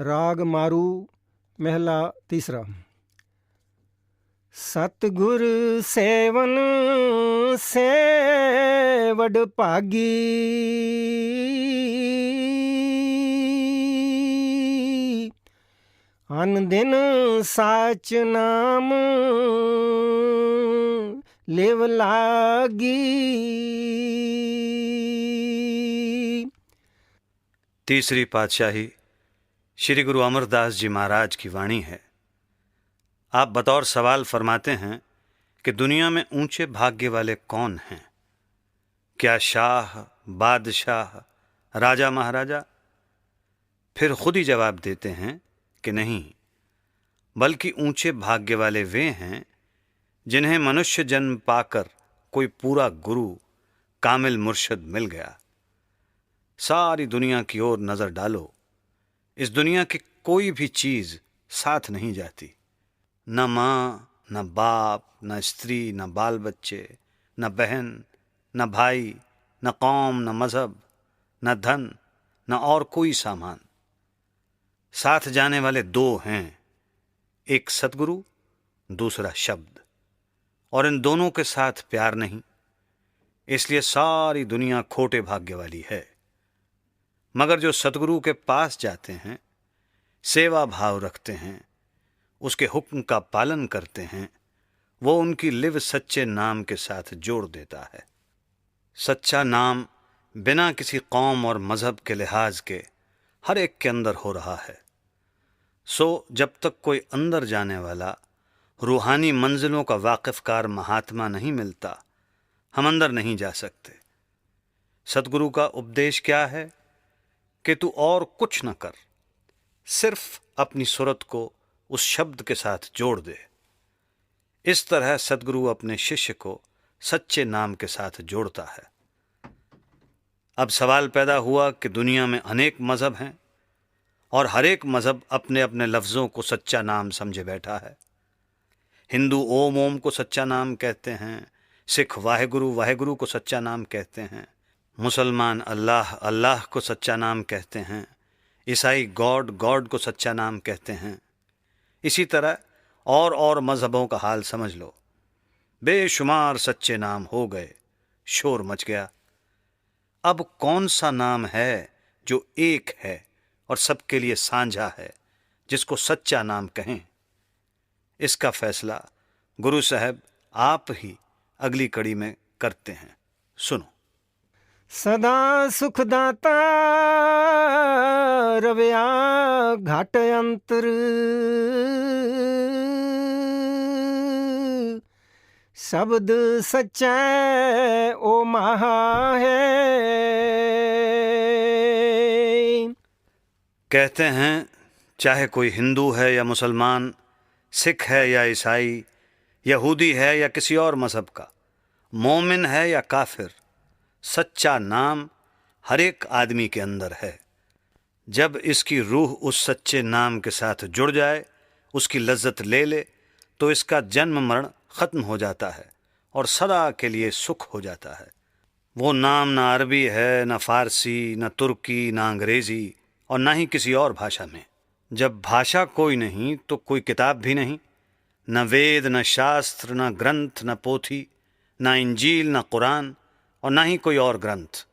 राग मारू महला तीसरा। सतगुर सेवन से वड भागी, अन दिन साच नाम लेव लागी। तीसरी पातशाही श्री गुरु अमरदास जी महाराज की वाणी है। आप बतौर सवाल फरमाते हैं कि दुनिया में ऊंचे भाग्य वाले कौन हैं? क्या शाह, बादशाह, राजा महाराजा? फिर खुद ही जवाब देते हैं कि नहीं, बल्कि ऊंचे भाग्य वाले वे हैं जिन्हें मनुष्य जन्म पाकर कोई पूरा गुरु, कामिल मुर्शिद मिल गया। सारी दुनिया की ओर नजर डालो, इस दुनिया की कोई भी चीज साथ नहीं जाती। न माँ, न बाप, न स्त्री, न बाल बच्चे, न बहन, न भाई, न कौम, न मजहब, न धन, न और कोई सामान। साथ जाने वाले दो हैं, एक सतगुरु, दूसरा शब्द, और इन दोनों के साथ प्यार नहीं। इसलिए सारी दुनिया खोटे भाग्य वाली है। मगर जो सतगुरु के पास जाते हैं, सेवा भाव रखते हैं, उसके हुक्म का पालन करते हैं, वो उनकी लिव सच्चे नाम के साथ जोड़ देता है। सच्चा नाम बिना किसी कौम और मजहब के लिहाज के हर एक के अंदर हो रहा है। सो जब तक कोई अंदर जाने वाला रूहानी मंजिलों का वाकिफकार महात्मा नहीं मिलता, हम अंदर नहीं जा सकते। सतगुरु का उपदेश क्या है कि तू और कुछ न कर, सिर्फ अपनी सुरत को उस शब्द के साथ जोड़ दे। इस तरह सतगुरु अपने शिष्य को सच्चे नाम के साथ जोड़ता है। अब सवाल पैदा हुआ कि दुनिया में अनेक मजहब हैं और हर एक मजहब अपने अपने लफ्ज़ों को सच्चा नाम समझे बैठा है। हिंदू ओम ओम को सच्चा नाम कहते हैं, सिख वाहेगुरु वाहेगुरु को सच्चा नाम कहते हैं, मुसलमान अल्लाह अल्लाह को सच्चा नाम कहते हैं, ईसाई गॉड गॉड को सच्चा नाम कहते हैं। इसी तरह और मजहबों का हाल समझ लो। बेशुमार सच्चे नाम हो गए, शोर मच गया। अब कौन सा नाम है जो एक है और सबके लिए साझा है, जिसको सच्चा नाम कहें? इसका फैसला गुरु साहब आप ही अगली कड़ी में करते हैं। सुनो। सदा सुखदाता रव्या घाट अंतर, शब्द सच्चा ओ महा है। कहते हैं चाहे कोई हिंदू है या मुसलमान, सिख है या ईसाई, यहूदी है या किसी और मजहब का, मोमिन है या काफिर, सच्चा नाम हर एक आदमी के अंदर है। जब इसकी रूह उस सच्चे नाम के साथ जुड़ जाए, उसकी लज्जत ले ले, तो इसका जन्म मरण ख़त्म हो जाता है और सदा के लिए सुख हो जाता है। वो नाम ना अरबी है, ना फ़ारसी, ना तुर्की, ना अंग्रेज़ी और ना ही किसी और भाषा में। जब भाषा कोई नहीं तो कोई किताब भी नहीं, न वेद, न शास्त्र, न ग्रंथ, न पोथी, न इंजील, न कुरान और ना ही कोई और ग्रंथ।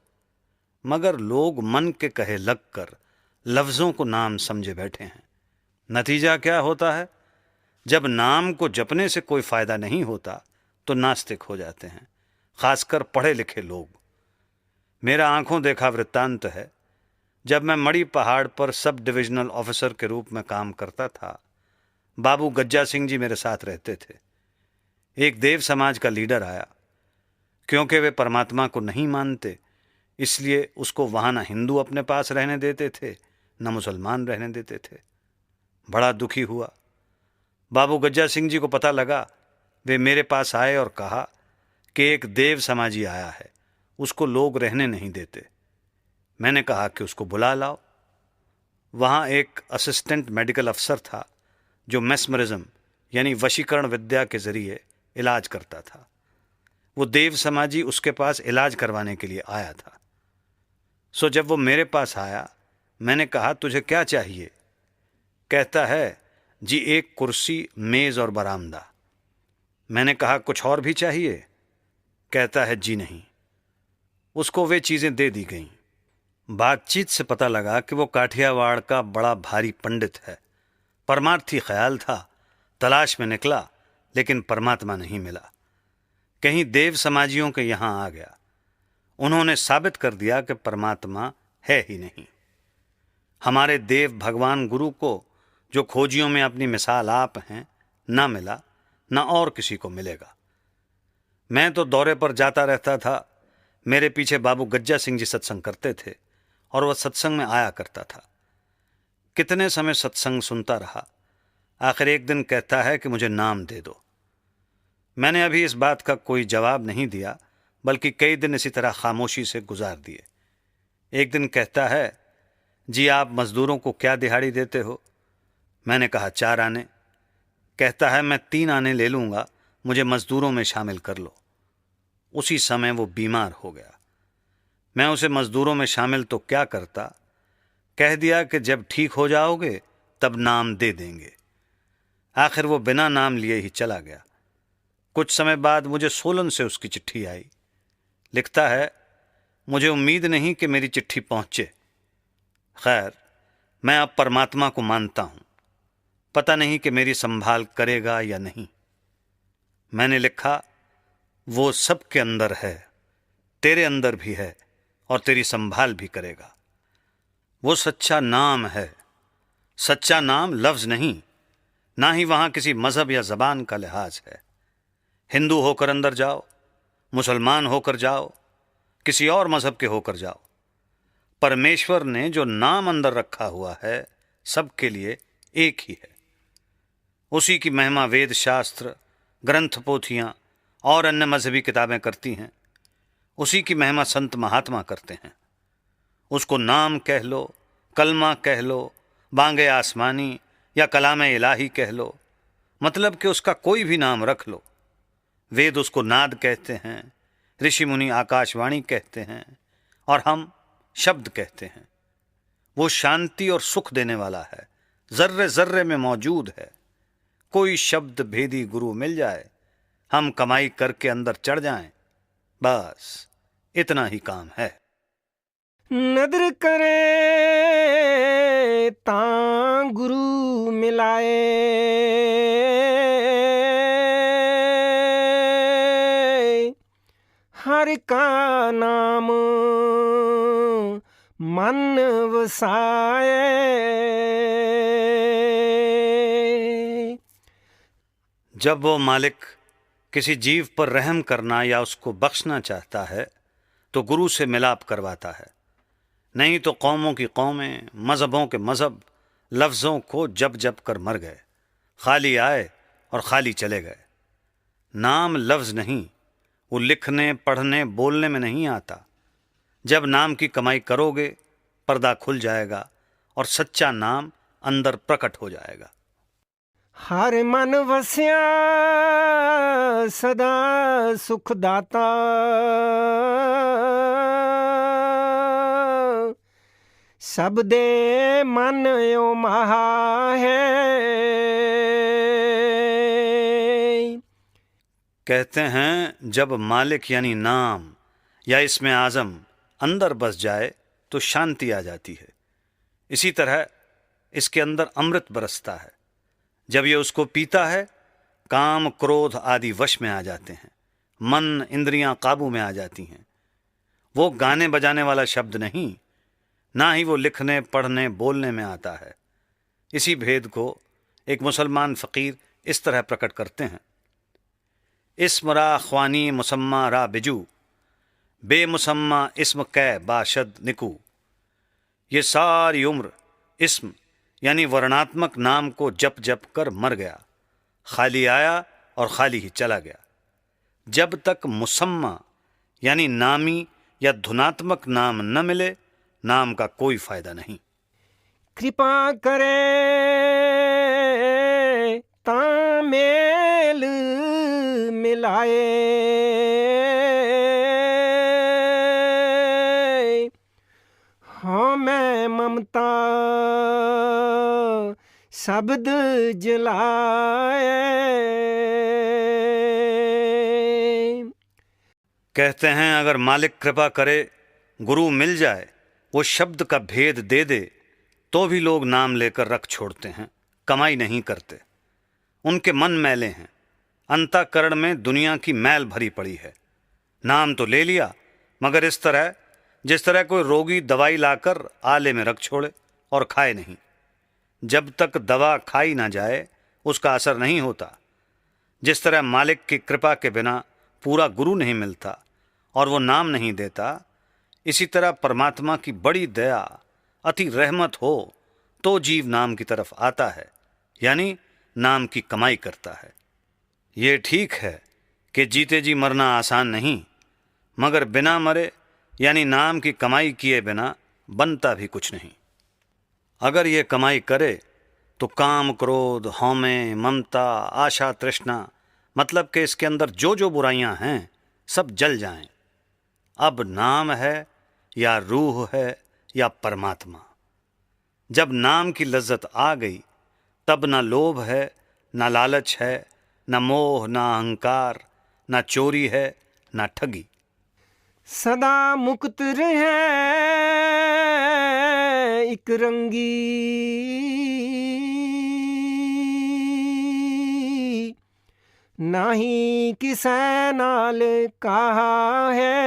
मगर लोग मन के कहे लगकर लफ्ज़ों को नाम समझे बैठे हैं। नतीजा क्या होता है? जब नाम को जपने से कोई फ़ायदा नहीं होता तो नास्तिक हो जाते हैं, खासकर पढ़े लिखे लोग। मेरा आंखों देखा वृत्तांत है। जब मैं मड़ी पहाड़ पर सब डिविजनल ऑफिसर के रूप में काम करता था, बाबू गज्जा सिंह जी मेरे साथ रहते थे। एक देव समाज का लीडर आया। क्योंकि वे परमात्मा को नहीं मानते, इसलिए उसको वहाँ ना हिंदू अपने पास रहने देते थे, न मुसलमान रहने देते थे। बड़ा दुखी हुआ। बाबू गज्जा सिंह जी को पता लगा। वे मेरे पास आए और कहा कि एक देव समाजी आया है, उसको लोग रहने नहीं देते। मैंने कहा कि उसको बुला लाओ। वहाँ एक असिस्टेंट मेडिकल अफसर था जो मेस्मरिज्म यानी वशीकरण विद्या के ज़रिए इलाज करता था। वो देव समाजी उसके पास इलाज करवाने के लिए आया था। सो जब वो मेरे पास आया, मैंने कहा तुझे क्या चाहिए? कहता है, जी एक कुर्सी, मेज और बरामदा। मैंने कहा, कुछ और भी चाहिए? कहता है, जी नहीं। उसको वे चीजें दे दी गईं। बातचीत से पता लगा कि वो काठियावाड़ का बड़ा भारी पंडित है। परमार्थी ख्याल था, तलाश में निकला, लेकिन परमात्मा नहीं मिला। कहीं देव समाजियों के यहां आ गया। उन्होंने साबित कर दिया कि परमात्मा है ही नहीं। हमारे देव भगवान गुरु को, जो खोजियों में अपनी मिसाल आप हैं, ना मिला, ना और किसी को मिलेगा। मैं तो दौरे पर जाता रहता था। मेरे पीछे बाबू गज्जा सिंह जी सत्संग करते थे और वह सत्संग में आया करता था। कितने समय सत्संग सुनता रहा। आखिर एक दिन कहता है कि मुझे नाम दे दो। मैंने अभी इस बात का कोई जवाब नहीं दिया, बल्कि कई दिन इसी तरह खामोशी से गुजार दिए। एक दिन कहता है, जी आप मजदूरों को क्या दिहाड़ी देते हो? मैंने कहा, 4 आने। कहता है, मैं 3 आने ले लूंगा, मुझे मजदूरों में शामिल कर लो। उसी समय वो बीमार हो गया। मैं उसे मजदूरों में शामिल तो क्या करता, कह दिया कि जब ठीक हो जाओगे तब नाम दे देंगे। आखिर वो बिना नाम लिए ही चला गया। कुछ समय बाद मुझे सोलन से उसकी चिट्ठी आई। लिखता है, मुझे उम्मीद नहीं कि मेरी चिट्ठी पहुंचे। खैर, मैं अब परमात्मा को मानता हूं। पता नहीं कि मेरी संभाल करेगा या नहीं। मैंने लिखा, वो सबके अंदर है, तेरे अंदर भी है और तेरी संभाल भी करेगा। वो सच्चा नाम है। सच्चा नाम लफ्ज नहीं, ना ही वहां किसी मजहब या जबान का लिहाज है। हिंदू होकर अंदर जाओ, मुसलमान होकर जाओ, किसी और मजहब के होकर जाओ, परमेश्वर ने जो नाम अंदर रखा हुआ है, सबके लिए एक ही है। उसी की महिमा वेद शास्त्र, ग्रंथ पोथियां और अन्य मजहबी किताबें करती हैं। उसी की महिमा संत महात्मा करते हैं। उसको नाम कह लो, कलमा कह लो, बांगे आसमानी या कलाम इलाही कह लो, मतलब कि उसका कोई भी नाम रख लो। वेद उसको नाद कहते हैं, ऋषि मुनि आकाशवाणी कहते हैं और हम शब्द कहते हैं। वो शांति और सुख देने वाला है, जर्रे जर्रे में मौजूद है। कोई शब्द भेदी गुरु मिल जाए, हम कमाई करके अंदर चढ़ जाएं, बस इतना ही काम है। नदर करे तां गुरु मिलाए, हर का नाम मन वसाए। जब वो मालिक किसी जीव पर रहम करना या उसको बख्शना चाहता है तो गुरु से मिलाप करवाता है। नहीं तो कौमों की कौमें, मजहबों के मजहब लफ्ज़ों को जब जब कर मर गए, खाली आए और खाली चले गए। नाम लफ्ज़ नहीं, वो लिखने, पढ़ने, बोलने में नहीं आता। जब नाम की कमाई करोगे, पर्दा खुल जाएगा और सच्चा नाम अंदर प्रकट हो जाएगा। हर मन वस्या सदा सुख दाता, सब दे मन यो महा है। कहते हैं, जब मालिक यानी नाम या इसमें आज़म अंदर बस जाए तो शांति आ जाती है। इसी तरह इसके अंदर अमृत बरसता है। जब ये उसको पीता है, काम क्रोध आदि वश में आ जाते हैं, मन इंद्रियां काबू में आ जाती हैं। वो गाने बजाने वाला शब्द नहीं, ना ही वो लिखने, पढ़ने, बोलने में आता है। इसी भेद को एक मुसलमान फ़कीर इस तरह प्रकट करते हैं, इस्म रा ख्वानी मुसम्मा रा बिजू, बेमुसम्मा इस्म कै बाशद निकू। ये सारी उम्र इस्म यानी वर्णात्मक नाम को जप जप कर मर गया, खाली आया और खाली ही चला गया। जब तक मुसम्मा यानी नामी या धुनात्मक नाम न मिले, नाम का कोई फायदा नहीं। कृपा करे तां मेल मिलाए, हाँ मैं ममता शब्द जलाए। कहते हैं अगर मालिक कृपा करे, गुरु मिल जाए, वो शब्द का भेद दे दे, तो भी लोग नाम लेकर रख छोड़ते हैं, कमाई नहीं करते। उनके मन मैले हैं, अंतःकरण में दुनिया की मैल भरी पड़ी है। नाम तो ले लिया, मगर इस तरह जिस तरह कोई रोगी दवाई लाकर आले में रख छोड़े और खाए नहीं। जब तक दवा खाई ना जाए उसका असर नहीं होता। जिस तरह मालिक की कृपा के बिना पूरा गुरु नहीं मिलता और वो नाम नहीं देता, इसी तरह परमात्मा की बड़ी दया, अति रहमत हो तो जीव नाम की तरफ आता है, यानी नाम की कमाई करता है। ये ठीक है कि जीते जी मरना आसान नहीं, मगर बिना मरे यानी नाम की कमाई किए बिना बनता भी कुछ नहीं। अगर ये कमाई करे तो काम, क्रोध, हौमे, ममता, आशा, तृष्णा, मतलब कि इसके अंदर जो जो बुराइयां हैं सब जल जाएं। अब नाम है या रूह है या परमात्मा। जब नाम की लज्जत आ गई तब न लोभ है, न लालच है, न मोह, न अहंकार, न चोरी है, न ठगी। सदा मुक्त रहे एक रंगी, नाही किसै नाल कहा है।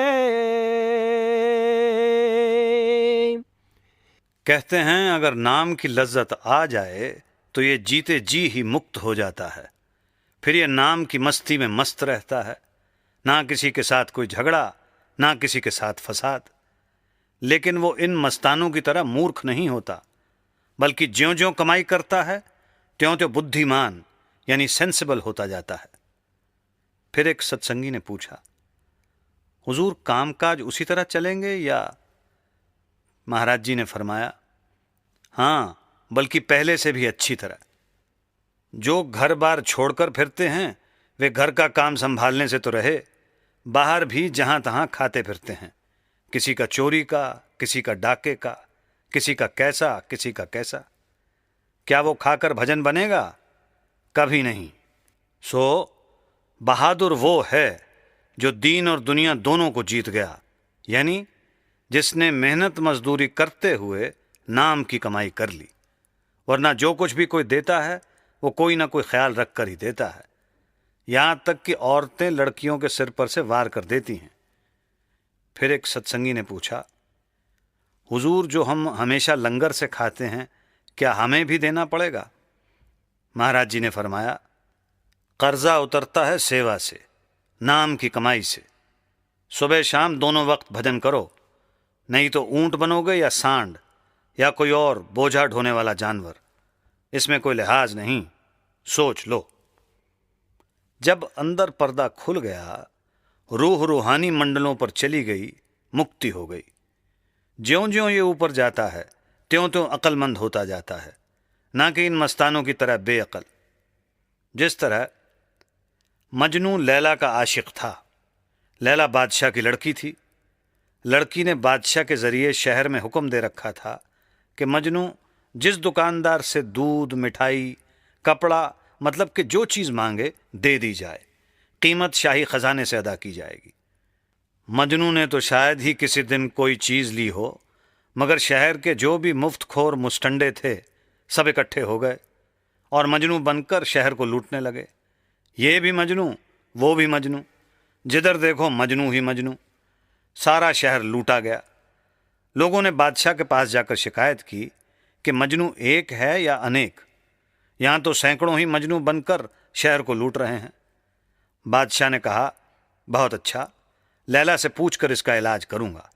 कहते हैं अगर नाम की लज्जत आ जाए तो ये जीते जी ही मुक्त हो जाता है। फिर ये नाम की मस्ती में मस्त रहता है, ना किसी के साथ कोई झगड़ा, ना किसी के साथ फसाद। लेकिन वो इन मस्तानों की तरह मूर्ख नहीं होता, बल्कि ज्यों ज्यों कमाई करता है त्यों त्यों बुद्धिमान यानी सेंसिबल होता जाता है। फिर एक सत्संगी ने पूछा, हुजूर कामकाज उसी तरह चलेंगे या? महाराज जी ने फरमाया, हाँ, बल्कि पहले से भी अच्छी तरह। जो घर बार छोड़कर फिरते हैं वे घर का काम संभालने से तो रहे, बाहर भी जहां तहां खाते फिरते हैं। किसी का चोरी का, किसी का डाके का, किसी का कैसा, किसी का कैसा। क्या वो खाकर भजन बनेगा? कभी नहीं। सो बहादुर वो है जो दीन और दुनिया दोनों को जीत गया, यानी जिसने मेहनत मजदूरी करते हुए नाम की कमाई कर ली। वरना जो कुछ भी कोई देता है वो कोई ना कोई ख्याल रख कर ही देता है। यहां तक कि औरतें लड़कियों के सिर पर से वार कर देती हैं। फिर एक सत्संगी ने पूछा, हुजूर जो हम हमेशा लंगर से खाते हैं क्या हमें भी देना पड़ेगा? महाराज जी ने फरमाया, कर्जा उतरता है सेवा से, नाम की कमाई से। सुबह शाम दोनों वक्त भजन करो, नहीं तो ऊंट बनोगे या सांड या कोई और बोझा ढोने वाला जानवर। इसमें कोई लिहाज नहीं, सोच लो। जब अंदर पर्दा खुल गया, रूह रूहानी मंडलों पर चली गई, मुक्ति हो गई। ज्यों ज्यों ये ऊपर जाता है त्यों त्यों अक्लमंद होता जाता है, ना कि इन मस्तानों की तरह बेअकल। जिस तरह मजनू लैला का आशिक था। लैला बादशाह की लड़की थी। लड़की ने बादशाह के जरिए शहर में हुक्म दे रखा था कि मजनू जिस दुकानदार से दूध, मिठाई, कपड़ा, मतलब कि जो चीज़ मांगे दे दी जाए, कीमत शाही खजाने से अदा की जाएगी। मजनू ने तो शायद ही किसी दिन कोई चीज़ ली हो, मगर शहर के जो भी मुफ्तखोर मुस्टंडे थे सब इकट्ठे हो गए और मजनू बनकर शहर को लूटने लगे। ये भी मजनू, वो भी मजनू, जिधर देखो मजनू ही मजनू। सारा शहर लूटा गया। लोगों ने बादशाह के पास जाकर शिकायत की कि मजनू एक है या अनेक, यहाँ तो सैकड़ों ही मजनू बनकर शहर को लूट रहे हैं। बादशाह ने कहा, बहुत अच्छा, लैला से पूछकर इसका इलाज करूँगा।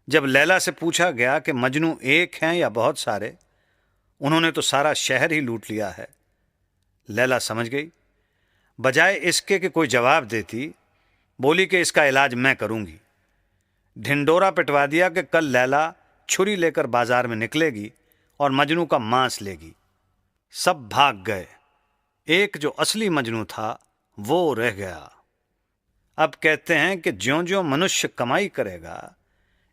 जब लैला से पूछा गया कि मजनू एक हैं या बहुत सारे, उन्होंने तो सारा शहर ही लूट लिया है। लैला समझ गई। बजाय इसके कि कोई जवाब देती, बोली कि इसका इलाज मैं करूँगी। ढिंडोरा पिटवा दिया कि कल लैला छुरी लेकर बाजार में निकलेगी और मजनू का मांस लेगी। सब भाग गए। एक जो असली मजनू था वो रह गया। अब कहते हैं कि ज्यों ज्यों मनुष्य कमाई करेगा,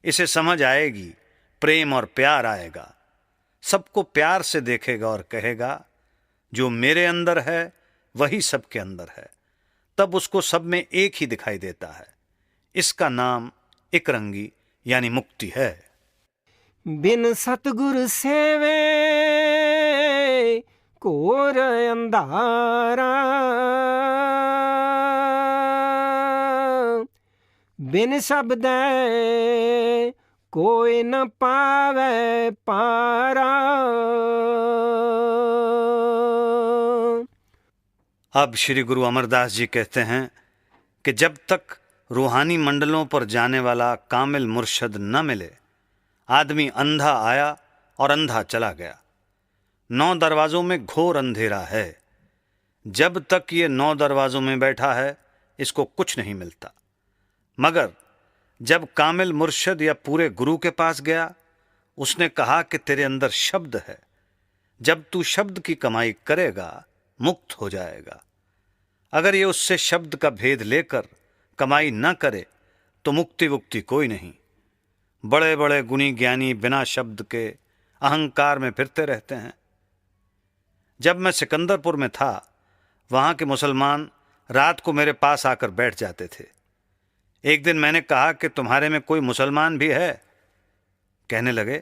इसे समझ आएगी, प्रेम और प्यार आएगा, सबको प्यार से देखेगा और कहेगा जो मेरे अंदर है वही सबके अंदर है, तब उसको सब में एक ही दिखाई देता है। इसका नाम एकरंगी यानी मुक्ति है। बिन सतगुर सेवे घोर अंधारा, बिन शब्द कोई न पावे पारा। अब श्री गुरु अमरदास जी कहते हैं कि जब तक रूहानी मंडलों पर जाने वाला कामिल मुर्शद न मिले, आदमी अंधा आया और अंधा चला गया। 9 दरवाज़ों में घोर अंधेरा है। जब तक ये 9 दरवाज़ों में बैठा है इसको कुछ नहीं मिलता। मगर जब कामिल मुर्शद या पूरे गुरु के पास गया, उसने कहा कि तेरे अंदर शब्द है, जब तू शब्द की कमाई करेगा मुक्त हो जाएगा। अगर ये उससे शब्द का भेद लेकर कमाई न करे तो मुक्ति वुक्ति कोई नहीं। बड़े बड़े गुणी ज्ञानी बिना शब्द के अहंकार में फिरते रहते हैं। जब मैं सिकंदरपुर में था, वहाँ के मुसलमान रात को मेरे पास आकर बैठ जाते थे। एक दिन मैंने कहा कि तुम्हारे में कोई मुसलमान भी है? कहने लगे,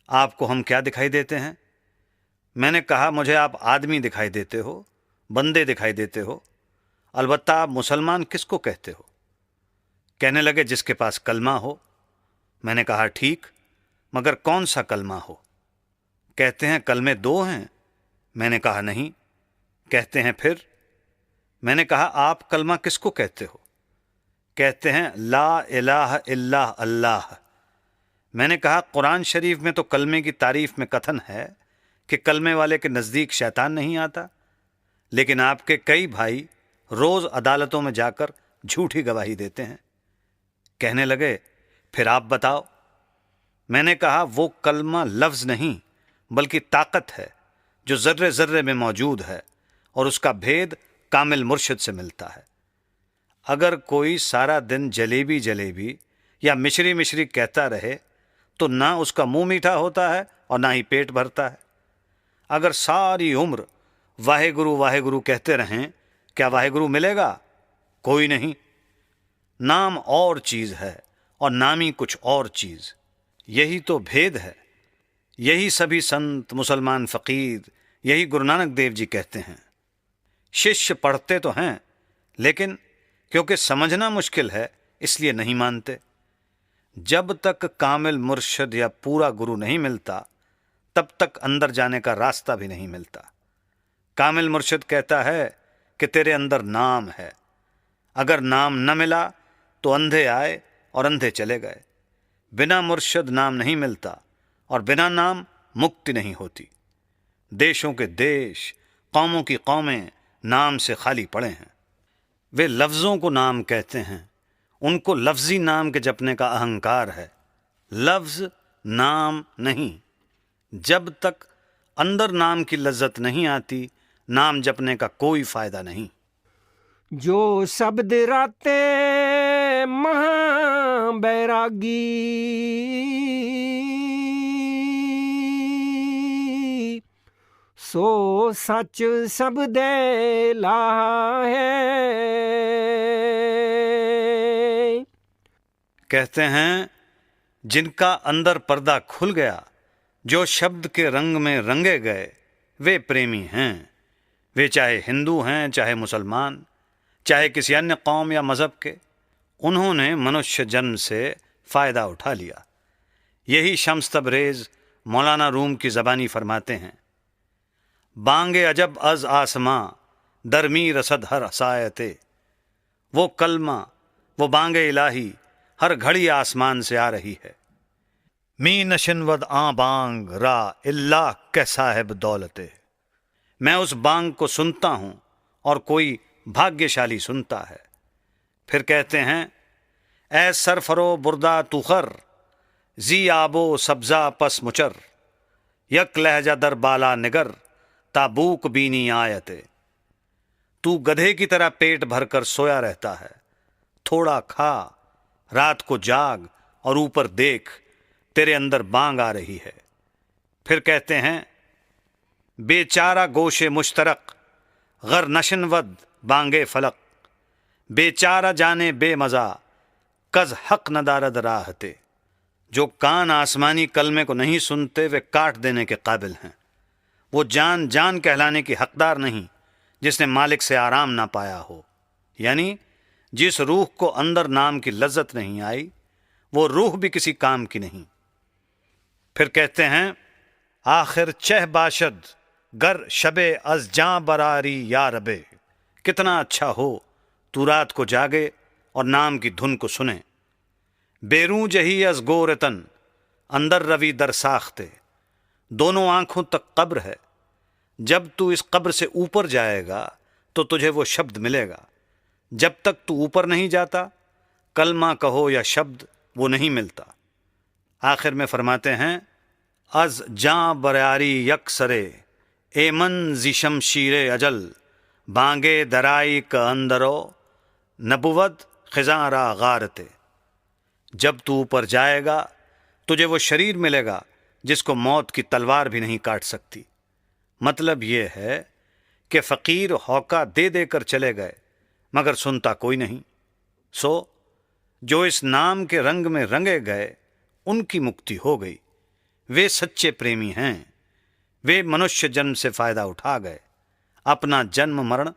आपको हम क्या दिखाई देते हैं? मैंने कहा, मुझे आप आदमी दिखाई देते हो, बंदे दिखाई देते हो, अलबत्ता आप मुसलमान किसको कहते हो? कहने लगे, जिसके पास कलमा हो। मैंने कहा, ठीक, मगर कौन सा कलमा हो? कहते हैं कलमे 2 हैं। मैंने कहा, नहीं। कहते हैं फिर? मैंने कहा, आप कलमा किसको कहते हो? कहते हैं ला इलाहा इल्ला अल्लाह। मैंने कहा, कुरान शरीफ में तो कलमे की तारीफ में कथन है कि कलमे वाले के नज़दीक शैतान नहीं आता, लेकिन आपके कई भाई रोज़ अदालतों में जाकर झूठी गवाही देते हैं। कहने लगे, फिर आप बताओ। मैंने कहा, वो कलमा लफ्ज़ नहीं बल्कि ताकत है जो ज़र्रे ज़र्रे में मौजूद है और उसका भेद कामिल मुर्शिद से मिलता है। अगर कोई सारा दिन जलेबी जलेबी या मिश्री मिश्री कहता रहे तो ना उसका मुंह मीठा होता है और ना ही पेट भरता है। अगर सारी उम्र वाहेगुरु कहते रहें, क्या वाहेगुरु मिलेगा? कोई नहीं। नाम और चीज़ है और नामी कुछ और चीज़। यही तो भेद है। यही सभी संत, मुसलमान, फ़कीर, यही गुरु नानक देव जी कहते हैं। शिष्य पढ़ते तो हैं, लेकिन क्योंकि समझना मुश्किल है इसलिए नहीं मानते। जब तक कामिल मुर्शद या पूरा गुरु नहीं मिलता, तब तक अंदर जाने का रास्ता भी नहीं मिलता। कामिल मुर्शिद कहता है कि तेरे अंदर नाम है। अगर नाम न मिला तो अंधे आए और अंधे चले गए। बिना मुर्शिद नाम नहीं मिलता और बिना नाम मुक्ति नहीं होती। देशों के देश, कौमों की कौमें नाम से खाली पड़े हैं। वे लफ्ज़ों को नाम कहते हैं, उनको लफ्ज़ी नाम के जपने का अहंकार है। लफ्ज़ नाम नहीं। जब तक अंदर नाम की लज्जत नहीं आती, नाम जपने का कोई फायदा नहीं। जो शब्द राते महा बैरागी, सो सच शब्द लाहा है। कहते हैं जिनका अंदर पर्दा खुल गया, जो शब्द के रंग में रंगे गए, वे प्रेमी हैं। वे चाहे हिंदू हैं, चाहे मुसलमान, चाहे किसी अन्य कौम या मज़हब के, उन्होंने मनुष्य जन्म से फ़ायदा उठा लिया। यही शम्स तबरेज़ मौलाना रूम की ज़बानी फरमाते हैं, बांगे अजब अज आसमां दरमी रसद हर सायते। वो कलमा, वो बांगे इलाही हर घड़ी आसमान से आ रही है। मी नशनवद आ बांग रा इल्लाह के साहिब दौलते। मैं उस बांग को सुनता हूँ और कोई भाग्यशाली सुनता है। फिर कहते हैं, ए सरफरो बुरदा तुखर जी आबो सब्जा पस मुचर, यक लहजा दर बाला निगर ताबूक बीनी आयते। तू गधे की तरह पेट भरकर सोया रहता है, थोड़ा खा, रात को जाग और ऊपर देख, तेरे अंदर बांग आ रही है। फिर कहते हैं, बेचारा गोशे मुश्तरक गर नशनवद बांगे फलक, बेचारा जाने बेमज़ा कज हक नदारद राहते। जो कान आसमानी कलमे को नहीं सुनते वे काट देने के काबिल हैं। वो जान जान कहलाने की हकदार नहीं जिसने मालिक से आराम ना पाया हो। यानी जिस रूह को अंदर नाम की लज्जत नहीं आई वो रूह भी किसी काम की नहीं। फिर कहते हैं, आखिर चह बाशद गर शबे अज जां बरारी या रबे। कितना अच्छा हो तू रात को जागे और नाम की धुन को सुने। बेरू जही अज गोरतन अंदर रवि दर साख्ते। दोनों आंखों तक कब्र है, जब तू इस कब्र से ऊपर जाएगा तो तुझे वो शब्द मिलेगा। जब तक तू ऊपर नहीं जाता कलमा कहो या शब्द वो नहीं मिलता। आखिर में फरमाते हैं, अज जां बरारी यकसरे एमन जिशम शीरे अजल बांगे दराई का अंदरो नबुवत खिजारा गारते। जब तू ऊपर जाएगा तुझे वो शरीर मिलेगा जिसको मौत की तलवार भी नहीं काट सकती। मतलब ये है कि फ़कीर हौका दे देकर चले गए मगर सुनता कोई नहीं। सो जो इस नाम के रंग में रंगे गए उनकी मुक्ति हो गई। वे सच्चे प्रेमी हैं। वे मनुष्य जन्म से फ़ायदा उठा गए, अपना जन्म मरण